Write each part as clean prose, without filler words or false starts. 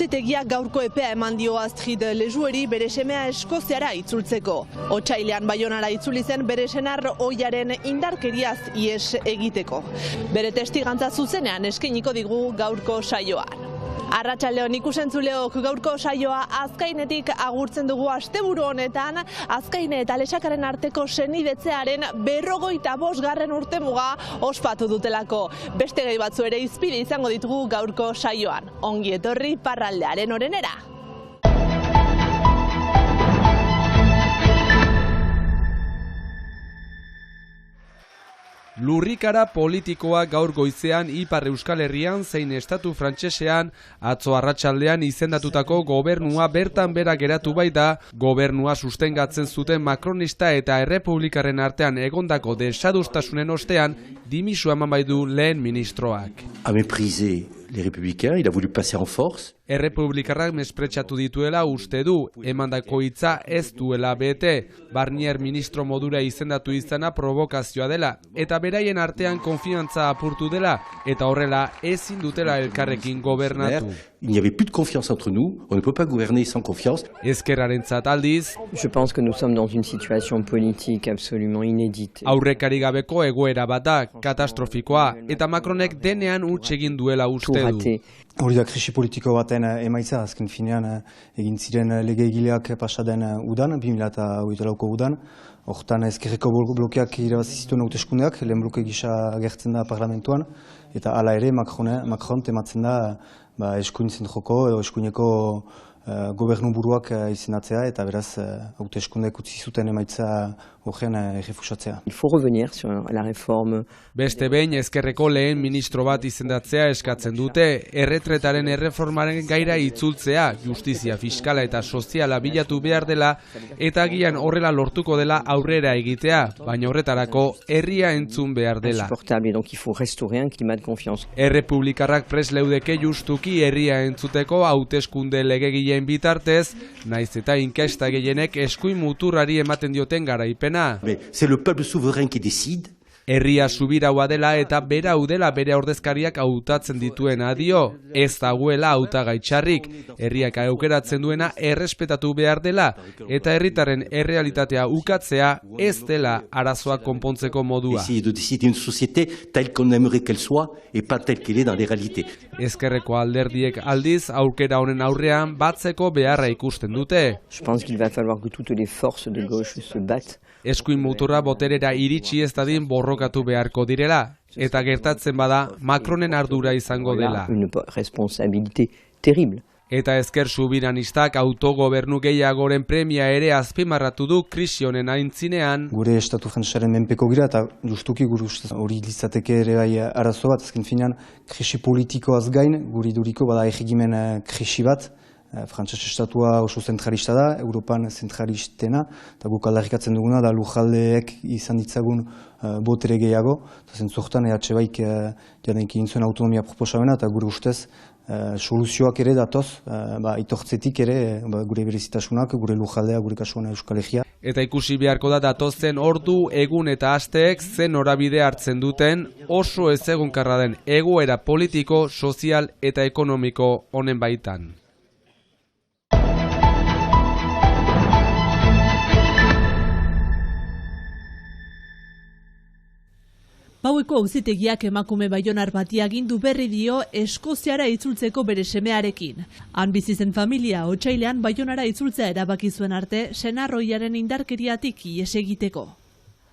Auzitegiak gaurko epea eman dio Astrid Lejueri bere semea Eskoziara itzultzeko. Otsailean Baionara itzuli zen bere senar ohiaren indarkeriaz ihes egiteko. Bere testigantza zuzenean eskainiko digu gaurko saioan. Arratsaldeon ikusentzuleok, gaurko saioa Azkainetik agurtzen dugu asteburu honetan. Azkaine eta Lexakaren arteko senidetzearen 55. urtemuga ospatu dutelako. Beste gai batzu ere hizpide izango ditugu gaurko saioan. Ongi etorri parraldearen orenera. Lurrikara politikoa gaur goizean Ipar Euskal Herrian zein estatu frantsesean atzo arratsaldean izendatutako gobernua bertan bera geratu baita, gobernua sustengatzen zuten makronista eta errepublikarren artean egondako desadostasunen ostean dimisua eman baitu lehen ministroak. A méprisé les républicains, il a voulu passer en force. Errepublikarrak mespretxatu dituela uste du, emandako hitza ez duela bete, Barnier ministro modura izendatu izana provokazioa dela, eta beraien artean konfiantza apurtu dela, eta horrela ezin dutela elkarrekin gobernatu. Il n'y avait plus de confiance entre nous, on ne peut pas gouverner sans confiance. Ezkerrarentzat aldiz, je pense que nous sommes dans une situation politique absolument inédite. Aurrekari gabeko egoera bat da, katastrofikoa, eta Macronek denean huts egin duela uste du. Hori da krisi politiko baten emaitza, azken finean egin ziren legegileak pasaden udan, 2008ko udan. Hortan ezkerreko blokeak irabazi zituen hauteskundeak, lehen bloke gisa agertzen da parlamentuan, eta hala ere Macron tematzen da eskuintzen joko edo eskuineko gobernu buruak izenatzea, eta beraz hauteskundeak utzi zuten emaitza horren errefusatzea. Il faut revenir sur la réforme. Beste behin ezkerreko lehen ministro bat izendatzea eskatzen dute, erretretaren erreformaren gaira itzultzea, justizia fiskala eta soziala bilatu behar dela, eta agian horrela lortuko dela aurrera egitea, baina horretarako herria entzun behar dela. Donc il faut restaurer un climat de confiance. Errepublikarrak prest leudeke justuki herria entzuteko hauteskunde legegileen bitartez, naiz eta inkesta gehienek eskuin muturrari ematen dioten garaipen. C'est le peuple souverain qui décide. Herria subiraua dela eta bera udela bere ordezkariak hautatzen dituena dio, ez dagoela hautagaitxarrik, herriak aukeratzen duena errespetatu behar dela, eta herritarren errealitatea ukatzea ez dela arazoa konpontzeko modua. Essayer de décider une société telle qu'on aimerait qu'elle soit et pas telle qu'elle est dans les réalités. Ezkerreko alderdiek aldiz aukera honen aurrean batzeko beharra ikusten dute. Je pense qu'il va falloir que toutes les forces de gauche se battent. Eskuin muturra boterera iritsi ez dadin borrokatu beharko direla, eta gertatzen bada Macronen ardura izango dela. Une responsabilité terrible. Eta ezker subiranistak autogobernu gehiagoren premia ere azpimarratu du krisi honen aintzinean. Gure estatu frantsesaren menpeko gira eta justuki gure ustez hori litzateke ere bai arazo bat, azken finean krisi politikoaz gain, guri duriko bada erregimen krisi bat. Frantses estatua oso zentralista da, Europan zentralistena, eta guk aldarrikatzen duguna da lujaldeek izan ditzagun botere gehiago, eta zentzortan EH Baik jadenki intzuen autonomia proposamena, eta gure ustez soluzioak ere datoz, itortzetik ere gure berezitasunak, gure lujaldea, gure kasuan Euskal Herria. Eta ikusi beharko da datozen ordu, egun eta asteek zen norabide hartzen duten oso ezegonkarra den egoera politiko, sozial eta ekonomiko honen baitan. Paueko auzitegiak emakume baionar bati agindu berri dio Eskoziara itzultzeko bere semearekin. Han bizi zen familia otsailean Baionara itzultzea erabaki zuen arte senarroiaren indarkeriatik ihes egiteko.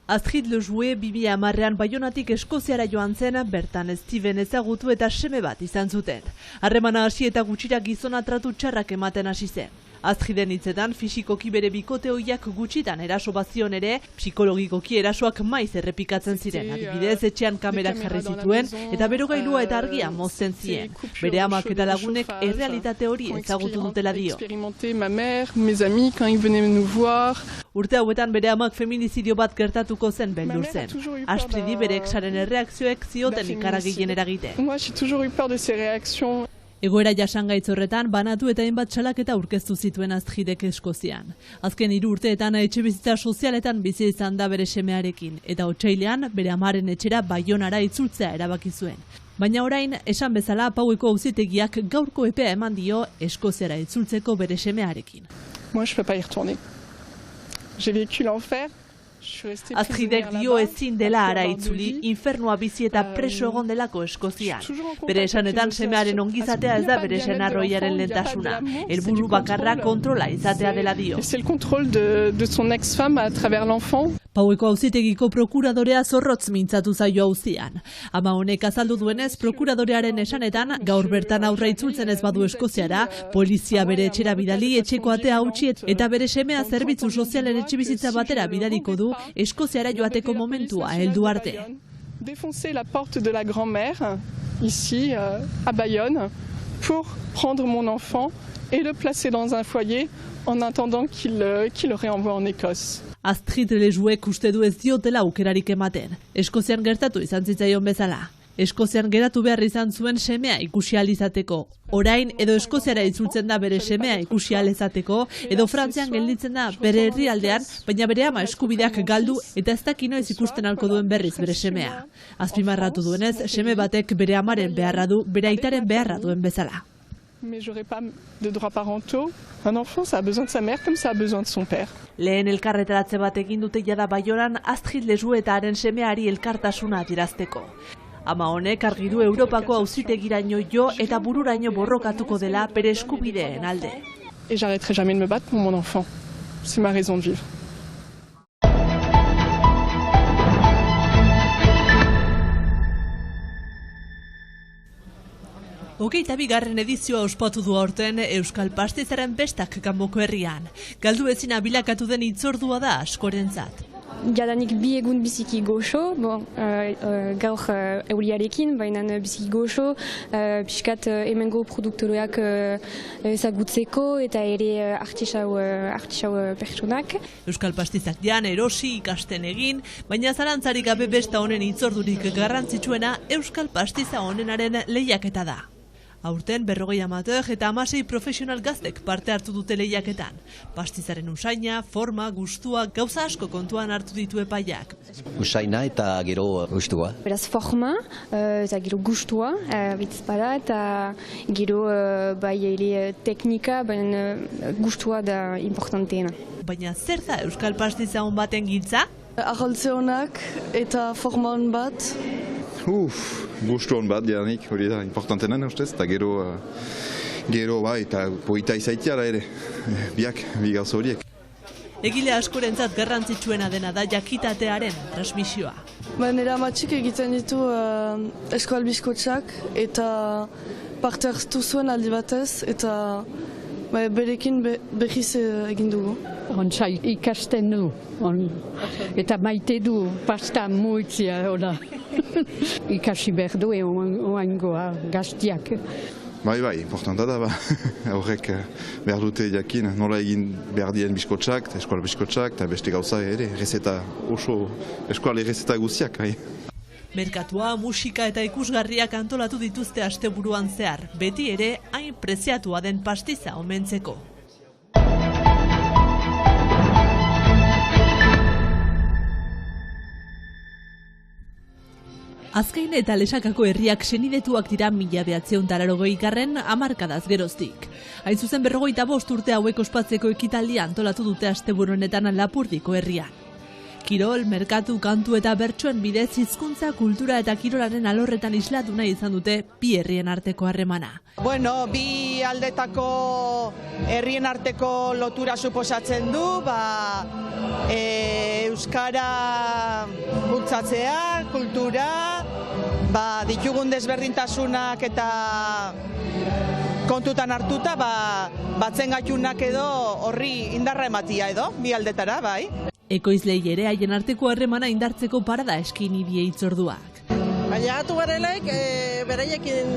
Astrid Lejueri 2010ean Baionatik Eskoziara joan zen, bertan Steven ezagutu eta seme bat izan zuten. Harremana hasi eta gutxira gizona tratu txarrak ematen hasi zen. Astriden hitzetan, fisikoki bere bikote hoiak gutxitan eraso bazion ere, psikologikoki erasoak maiz errepikatzen ziren. Adibidez, etxean kamerak jarri zituen eta berogailua eta argia mozten zien. Bere amak eta lagunek errealitate hori ezagutu dutela dio. Urte hauetan bere amak feminizidio bat gertatuko zen beldur zen. Astridi bere exaren erreakzioek zioten ikaragien eragiten. Egoera jasangaitz horretan, banatu eta hainbat salaketa aurkeztu zituen Astridek Eskozian. Azken 3 urteetan etxebizitza sozialetan bizi izan da bere semearekin, eta otsailean bere amaren etxera Baionara itzultzea erabaki zuen. Baina orain, esan bezala, Paueko auzitegiak gaurko epea eman dio Eskoziara itzultzeko bere semearekin. Moi, je peux pas y retourner. J'ai vécu l'enfer. Astridek dio ezin dela ara itzuli, infernua bizi eta preso egon delako Eskozian. Bere esanetan semearen ongizatea ez da bere senarroiaren lehentasuna. Helburu bakarra kontrola izatea dela dio. C'est le contrôle de son ex-femme à travers l'enfant. Paueko auzitegiko prokuradorea zorrotz mintzatu zaio auzian. Ama honek azaldu duenez, prokuradorearen esanetan, gaur bertan aurra itzultzen ez badu Eskoziara, polizia bere etxera bidali, etxeko atea hautsi eta bere semea zerbitzu sozialen etxebizitza batera bidaliko du Eskoziara joateko momentua heldu arte. Défoncer la porte de la grand-mère, ici, à Bayonne, pour prendre mon enfant et le placer dans un foyer en attendant qu'il le réenvoie en Écosse. Astrid Lejuek uste du ez diotela aukerarik ematen. Eskozian gertatu izan zitzaion bezala. Eskozian geratu behar izan zuen semea ikusi ahal izateko. Orain edo Eskoziara itzultzen da bere semea ikusi ahal izateko, edo Frantzian gelditzen da bere herrialdean, baina bere ama eskubideak galdu eta ez daki noiz ikusten halko duen berriz bere semea. Azpimarratu duenez, seme batek bere amaren beharra du, bere aitaren beharra duen bezala. Mais j'aurais pas de droits parentaux. Un enfant, ça a besoin de sa mère comme ça a besoin de son père. Lehen elkarretaratze bat egin dute jada Baionan Astrid Leju eta haren semeari elkartasuna adierazteko. Ama honek argi du Europako auzitegiraino jo eta bururaino borrokatuko dela bere eskubideen alde. Et j'arrêterai jamais de me battre pour mon enfant. C'est ma raison de vivre. Hogeita bigarren edizioa ospatu du aurten Euskal Pastizaren bestak kanboko herrian. Galdu ezina bilakatu den hitzordua da askorentzat. Jadanik bi egun biziki goxo, gaur euriarekin, baina biziki goxo, pixkat hemengo produktoroak ezagutzeko eta ere artisau pertsonak. Euskal Pastizak jan erosi ikasten egin, baina zalantzarik gabe besta honen hitzordurik garrantzitsuena Euskal Pastiza honenaren lehiaketa da. Aurten 40 amateur eta 16 profesional gaztek parte hartu dute lehiaketan. Pastizaren usaina, forma, gustua, gauza asko kontuan hartu ditu epaiak. Usaina eta gero gustua. Beraz forma, eta gero gustua, bitzpada, eta gero bai ere teknika, baina gustua da importanteena. Baina zer da Euskal Pastiza hon baten giltza? Arraltze honak eta forma hon bat. Gustu hon bat, janik, hori da, importantena ustez, eta gero bai, eta poita izaitiara ere, biak, bi gauza horiek. Egile askorentzat garrantzitsuena dena da jakitatearen transmisioa. Nire amatxik egiten ditu eskual bizkotxak eta parte hartu zuen aldi batez eta berekin behiz egin dugu. Ontsa ikasten du, eta maite du pasta muitzia, hola. Ikasi behar du oangoa gaztiak. Bai, importanta da, horrek behar dute jakin, nola egin behar dien bizkotxak, eskual bizkotxak, eta beste gauza ere, eskual errezeta guziak. Merkatua, musika eta ikusgarriak antolatu dituzte asteburuan zehar, beti ere hain preziatua den pastiza omentzeko. Azkain eta Lesakako herriak senidetuak dira 1980garren hamarkadaz geroztik. Hain zuzen 45 urte hauek ospatzeko ekitaldia antolatu dute asteburu honetan Lapurdiko herrian. Kirol, merkatu, kantu eta bertsoen bidez hizkuntza, kultura eta kirolaren alorretan islatu nahi izan dute bi herrien arteko harremana. Bi aldetako herrien arteko lotura suposatzen du, euskara bultzatzea, kultura, ditugun desberdintasunak eta kontutan hartuta, batzen gaitunak edo horri indarra ematia edo, bi aldetara, bai. Ekoizlei ere haien arteko harremana indartzeko parada eskaini die hitzorduak. Baina gatu garelaik, beraiekin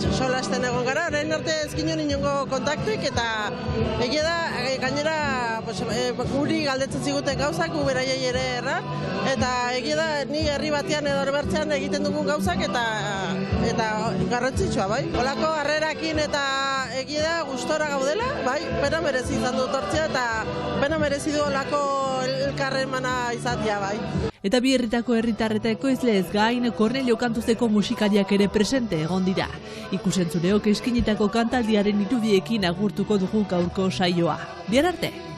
solasten egon gara, orain arte ezkinen inongo kontaktuik, eta egia da, gainera guri galdetzen ziguten gauzak, gu beraiei ere erran, eta egia da, ni herri batean edo bertzean egiten dugun gauzak, eta garrantzitsua, bai. Olako harrerakin eta egia da gustora gaudela, bai, pena merezi izan dut hortzea eta pena merezi du olako elkarremana izatea, bai. Eta bi herritako herritar eta ekoizleez gain, Kornelio Kantuzeko musikariak ere presente egon dira. Ikusentzuleok eskinitako kantaldiaren irudiekin agurtuko dugu gaurko saioa. Bihar arte!